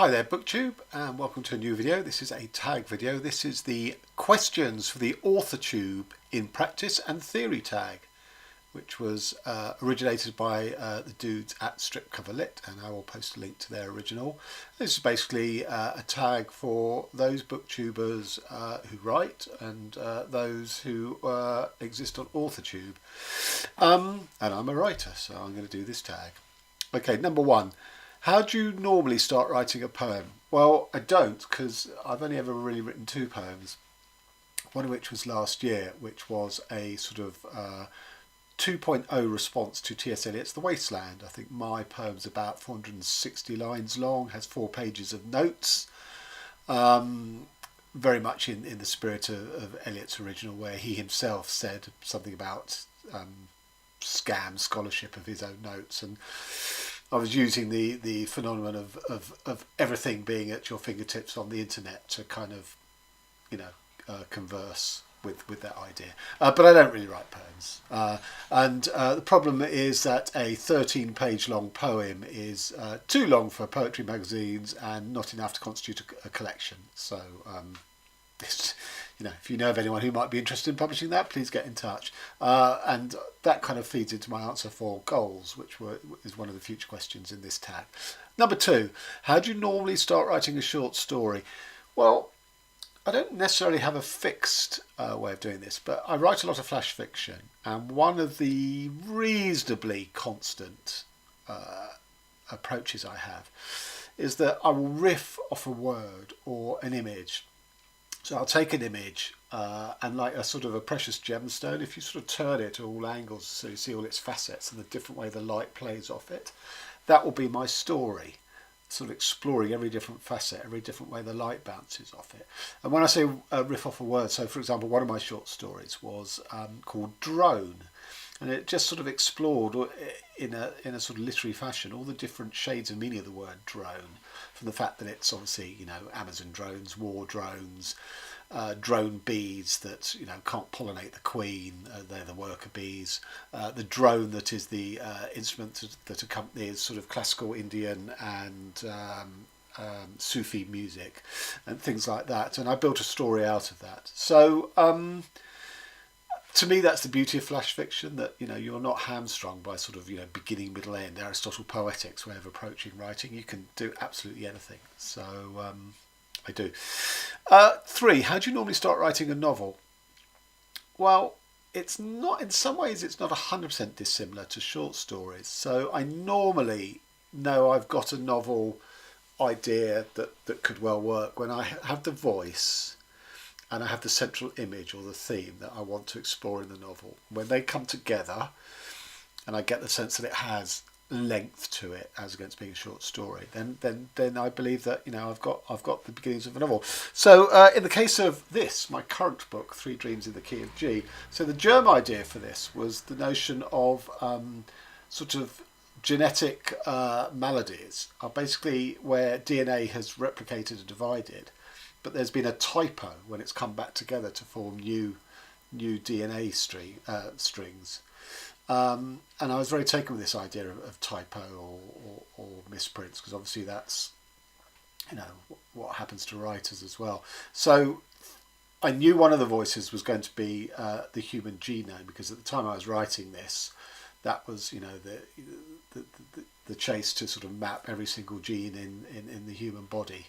Hi there Booktube, and welcome to a new video. This is a tag video. This is the questions for the Authortube in practice and theory tag, which was originated by the dudes at Stripcover Lit, and I will post a link to their original. This is basically a tag for those booktubers who write and those who exist on Authortube. And I'm a writer, so I'm going to do this tag. Okay, number one. How do you normally start writing a poem? Well, I don't, because I've only ever really written two poems, one of which was last year, which was a sort of 2.0 response to T.S. Eliot's The Wasteland. I think my poem's about 460 lines long, has 4 pages of notes, very much in the spirit of Eliot's original, where he himself said something about scam scholarship of his own notes. And I was using the phenomenon of everything being at your fingertips on the internet to kind of, converse with that idea. But I don't really write poems. And the problem is that a 13-page long poem is too long for poetry magazines and not enough to constitute a collection. So, if you know of anyone who might be interested in publishing that, please get in touch. And that kind of feeds into my answer for goals, which is one of the future questions in this tag. Number two, how do you normally start writing a short story? Well, I don't necessarily have a fixed way of doing this, but I write a lot of flash fiction, and one of the reasonably constant approaches I have is that I will riff off a word or an image. So I'll take an image and, like a sort of a precious gemstone, if you sort of turn it at all angles so you see all its facets and the different way the light plays off it, that will be my story, sort of exploring every different facet, every different way the light bounces off it. And when I say riff off a word, so for example, one of my short stories was called Drone, and it just sort of explored in a sort of literary fashion all the different shades of meaning of the word drone, from the fact that it's obviously, Amazon drones, war drones, drone bees that can't pollinate the queen, they're the worker bees, the drone that is the instrument that accompanies sort of classical Indian and Sufi music and things like that, and I built a story out of that. So to me, that's the beauty of flash fiction, that you're not hamstrung by sort of beginning, middle, end, Aristotle poetics way of approaching writing. You can do absolutely anything. So I do. 3, how do you normally start writing a novel? Well, it's not, in some ways it's not 100% dissimilar to short stories. So I normally know I've got a novel idea that could well work when I have the voice and I have the central image or the theme that I want to explore in the novel. When they come together and I get the sense that it has length to it as against being a short story, then I believe that I've got the beginnings of a novel. So in the case of this, my current book, 3 Dreams in the Key of G, so the germ idea for this was the notion of sort of genetic maladies are basically where DNA has replicated and divided, but there's been a typo when it's come back together to form new DNA strings. And I was very taken with this idea of typo or misprints, because obviously that's what happens to writers as well. So I knew one of the voices was going to be the human genome, because at the time I was writing this, that was the chase to sort of map every single gene in the human body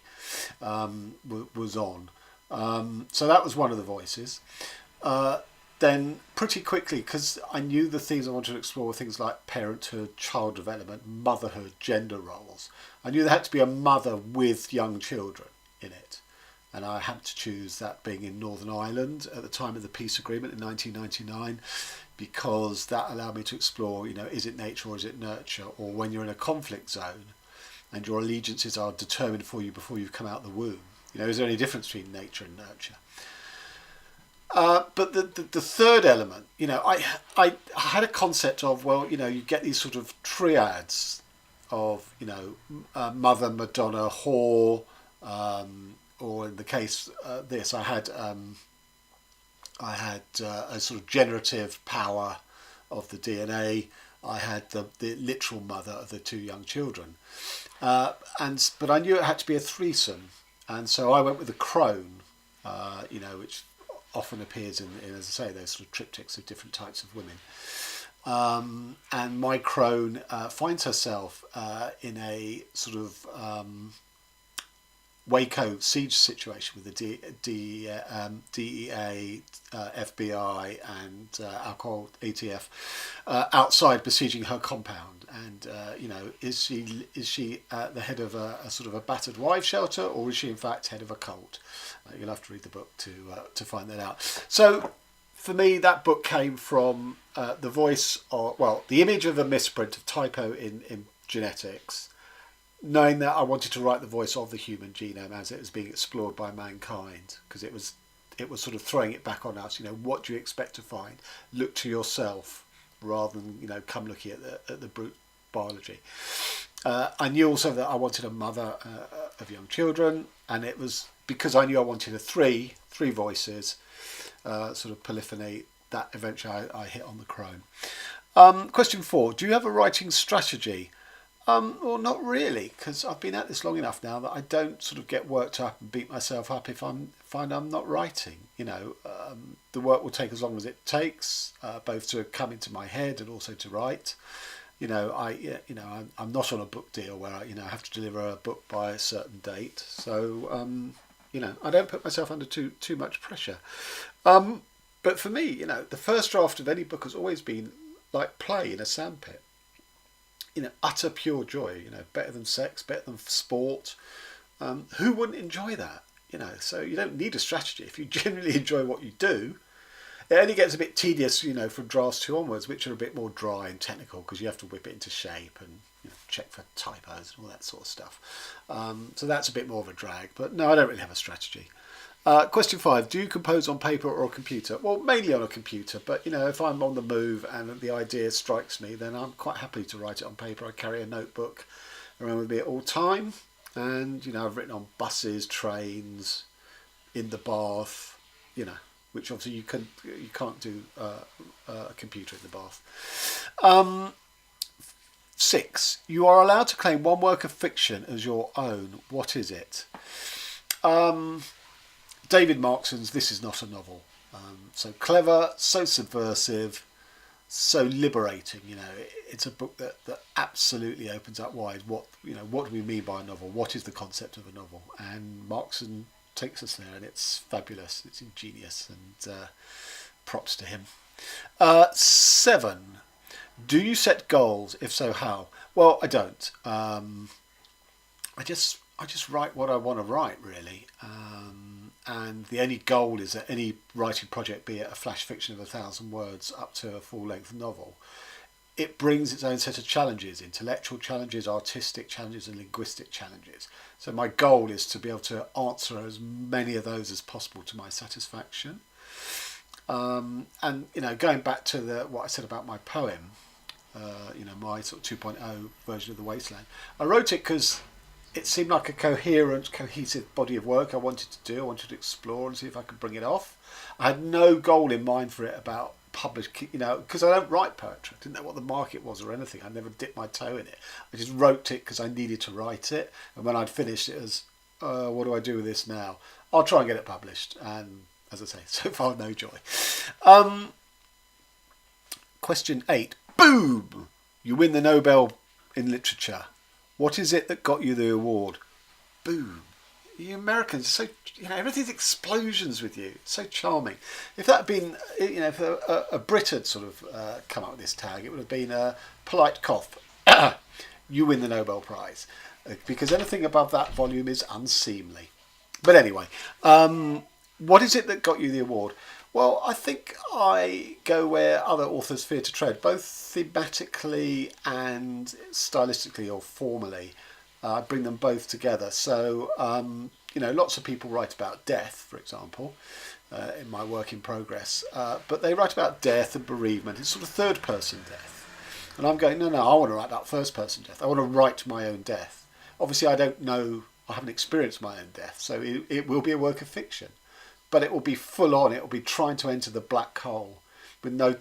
was on. So that was one of the voices. Then pretty quickly, because I knew the themes I wanted to explore were things like parenthood, child development, motherhood, gender roles, I knew there had to be a mother with young children in it. And I had to choose that being in Northern Ireland at the time of the peace agreement in 1999, because that allowed me to explore, is it nature or is it nurture? Or when you're in a conflict zone and your allegiances are determined for you before you've come out the womb, is there any difference between nature and nurture? But the third element, I had a concept of, well, you get these sort of triads of, mother, Madonna, whore, or in the case this, I had a sort of generative power of the DNA, I had the literal mother of the two young children. But I knew it had to be a threesome, and so I went with the crone, which often appears in, as I say, those sort of triptychs of different types of women. And my crone finds herself in a sort of Waco siege situation with the DEA, FBI, and alcohol ATF outside besieging her compound. And is she the head of a sort of a battered wives shelter, or is she in fact head of a cult? You'll have to read the book to find that out. So for me, that book came from the voice, the image of a misprint of typo in genetics, knowing that I wanted to write the voice of the human genome as it was being explored by mankind, because it was sort of throwing it back on us. What do you expect to find? Look to yourself rather than come looking at the brute biology. I knew also that I wanted a mother of young children, and it was because I knew I wanted three voices, sort of polyphony, that eventually I hit on the crone. Question 4: do you have a writing strategy? Well, not really, because I've been at this long enough now that I don't sort of get worked up and beat myself up if I find I'm not writing. The work will take as long as it takes, both to come into my head and also to write. I'm not on a book deal where I have to deliver a book by a certain date, so I don't put myself under too much pressure. But for me, the first draft of any book has always been like play in a sandpit. Utter pure joy. Better than sex, better than sport. Who wouldn't enjoy that? So you don't need a strategy if you genuinely enjoy what you do. It only gets a bit tedious, from drafts 2 onwards, which are a bit more dry and technical because you have to whip it into shape and check for typos and all that sort of stuff. So that's a bit more of a drag. But no, I don't really have a strategy. Question 5: do you compose on paper or a computer? Well, mainly on a computer, but if I'm on the move and the idea strikes me, then I'm quite happy to write it on paper. I carry a notebook around with me at all time, and I've written on buses, trains, in the bath, which obviously you can't do a computer in the bath. 6: you are allowed to claim one work of fiction as your own. What is it? David Markson's This Is Not a Novel. So clever, so subversive, so liberating. It's a book that absolutely opens up wide. What do we mean by a novel? What is the concept of a novel? And Markson takes us there, and it's fabulous. It's ingenious, and props to him. 7: do you set goals? If so, how? Well, I don't. I just write what I want to write, really. And the only goal is that any writing project, be it a flash fiction of 1,000 words up to a full-length novel, it brings its own set of challenges: intellectual challenges, artistic challenges, and linguistic challenges. So my goal is to be able to answer as many of those as possible to my satisfaction. And going back to what I said about my poem, my sort of 2.0 version of The Wasteland, I wrote it because it seemed like a coherent, cohesive body of work I wanted to do. I wanted to explore and see if I could bring it off. I had no goal in mind for it about published, because I don't write poetry. I didn't know what the market was or anything. I never dipped my toe in it. I just wrote it because I needed to write it. And when I'd finished it, was, what do I do with this now? I'll try and get it published. And as I say, so far, no joy. Question 8. Boom! You win the Nobel in literature. What is it that got you the award? Boom. You Americans, so everything's explosions with you. It's so charming. If that had been, if a Brit had sort of come up with this tag, it would have been a polite cough. You win the Nobel Prize. Because anything above that volume is unseemly. But anyway, what is it that got you the award? Well, I think I go where other authors fear to tread, both thematically and stylistically or formally. I bring them both together. So, lots of people write about death, for example, in my work in progress. But they write about death and bereavement. It's sort of third-person death. And I'm going, no, I want to write about first-person death. I want to write my own death. Obviously, I don't know, I haven't experienced my own death, so it will be a work of fiction. But it will be full on. It will be trying to enter the black hole with no,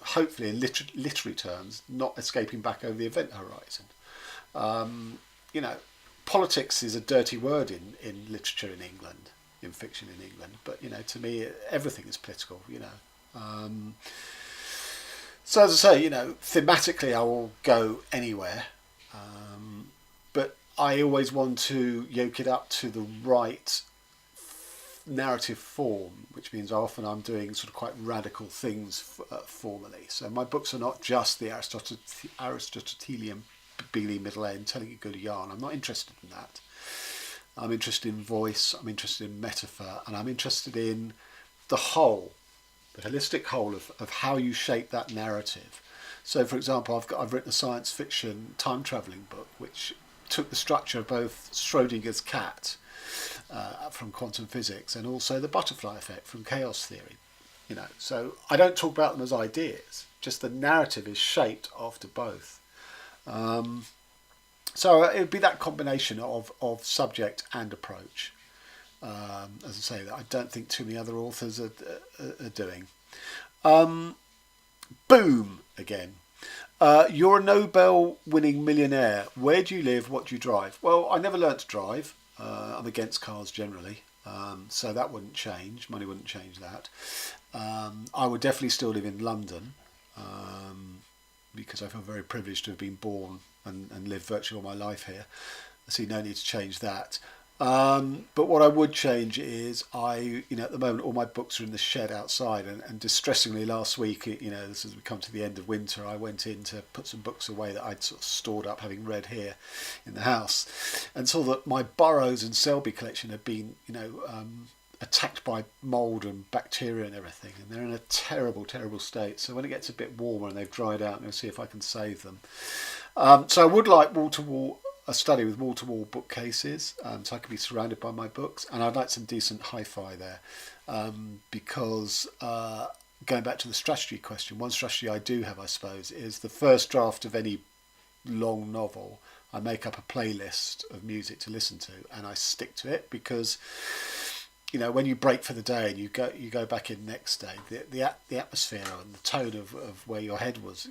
hopefully in literary terms, not escaping back over the event horizon. You know, politics is a dirty word in literature in England, in fiction in England, but to me everything is political. So as I say, thematically I will go anywhere, but I always want to yoke it up to the right narrative form, which means often I'm doing sort of quite radical things formally. So my books are not just the Aristotelian Beely middle end telling a good yarn. I'm not interested in that. I'm interested in voice, I'm interested in metaphor, and I'm interested in the whole, the holistic whole of how you shape that narrative. So for example, I've written a science fiction time travelling book which took the structure of both Schrodinger's cat from quantum physics and also the butterfly effect from chaos theory. So I don't talk about them as ideas, just the narrative is shaped after both. So it would be that combination of subject and approach, as I say, that I don't think too many other authors are doing. Boom again. You're a Nobel winning millionaire. Where do you live? What do you drive? Well, I never learnt to drive. I'm against cars generally, so that wouldn't change. Money wouldn't change that. I would definitely still live in London, because I feel very privileged to have been born and lived virtually all my life here. I see no need to change that. But what I would change is at the moment all my books are in the shed outside, and distressingly last week, this as we come to the end of winter, I went in to put some books away that I'd sort of stored up having read here in the house, and saw that my Burroughs and Selby collection had been attacked by mould and bacteria and everything, and they're in a terrible, terrible state. So when it gets a bit warmer and they've dried out, I'm going to see if I can save them. So I would like a study with wall-to-wall bookcases, so I could be surrounded by my books, and I'd like some decent hi-fi there, because going back to the strategy question, one strategy I do have, I suppose, is the first draft of any long novel, I make up a playlist of music to listen to, and I stick to it, because when you break for the day and you go back in next day, the atmosphere and the tone of where your head was,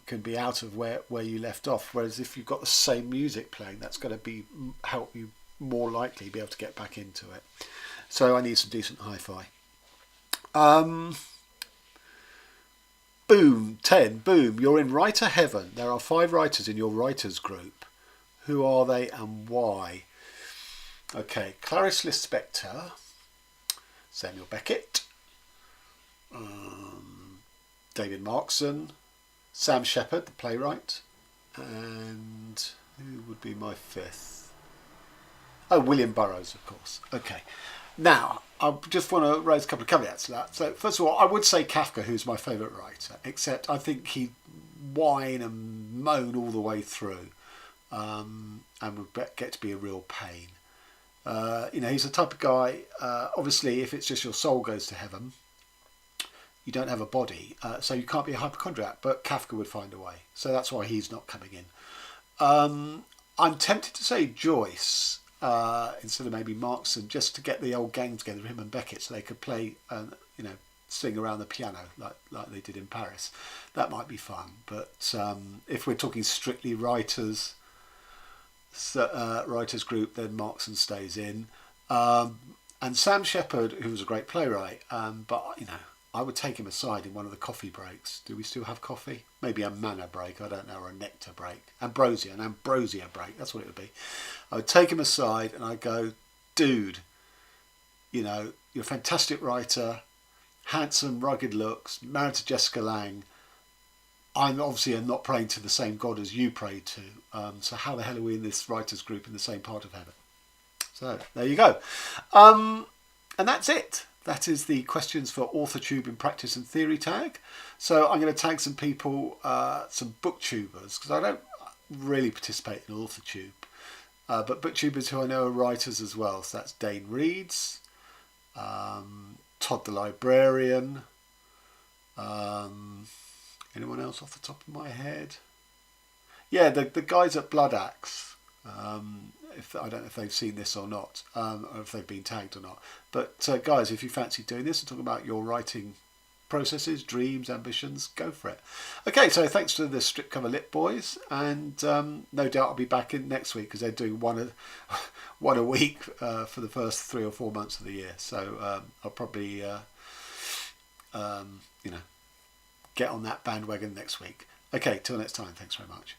can be out of where you left off. Whereas if you've got the same music playing, that's going to help you more likely be able to get back into it. So I need some decent hi-fi. Boom, 10, boom, you're in writer heaven. There are 5 writers in your writers group. Who are they and why? Okay, Clarice Lispector, Samuel Beckett, David Markson, Sam Shepard, the playwright, and who would be my 5th? Oh, William Burroughs, of course. Okay, now I just want to raise a couple of caveats to that. So first of all, I would say Kafka, who's my favourite writer, except I think he whine and moan all the way through, and would get to be a real pain. He's the type of guy, obviously if it's just your soul goes to heaven, you don't have a body, so you can't be a hypochondriac, but Kafka would find a way. So that's why he's not coming in. I'm tempted to say Joyce, instead of maybe Markson, just to get the old gang together, him and Beckett, so they could play, sing around the piano like they did in Paris. That might be fun, but if we're talking strictly writers group, then Markson stays in, and Sam Shepard, who was a great playwright, but I would take him aside in one of the coffee breaks. Do we still have coffee? Maybe a manna break, I don't know, or a nectar break. An ambrosia break, that's what it would be. I would take him aside and I'd go, dude, you're a fantastic writer, handsome, rugged looks, married to Jessica Lange. I'm obviously not praying to the same God as you pray to. So how the hell are we in this writers group in the same part of heaven? So there you go. And that's it. That is the questions for Authortube in practice and theory tag. So I'm going to tag some people, some booktubers, because I don't really participate in Authortube. But booktubers who I know are writers as well. So that's Dane Reeds, Todd the Librarian, anyone else off the top of my head? Yeah, the guys at Blood Axe. I don't know if they've seen this or not, or if they've been tagged or not. But guys, if you fancy doing this and talking about your writing processes, dreams, ambitions, go for it. Okay, so thanks to the Strip Cover Lit boys, and no doubt I'll be back in next week because they're doing one a week for the first 3 or 4 months of the year. So I'll probably get on that bandwagon next week. Okay, till next time. Thanks very much.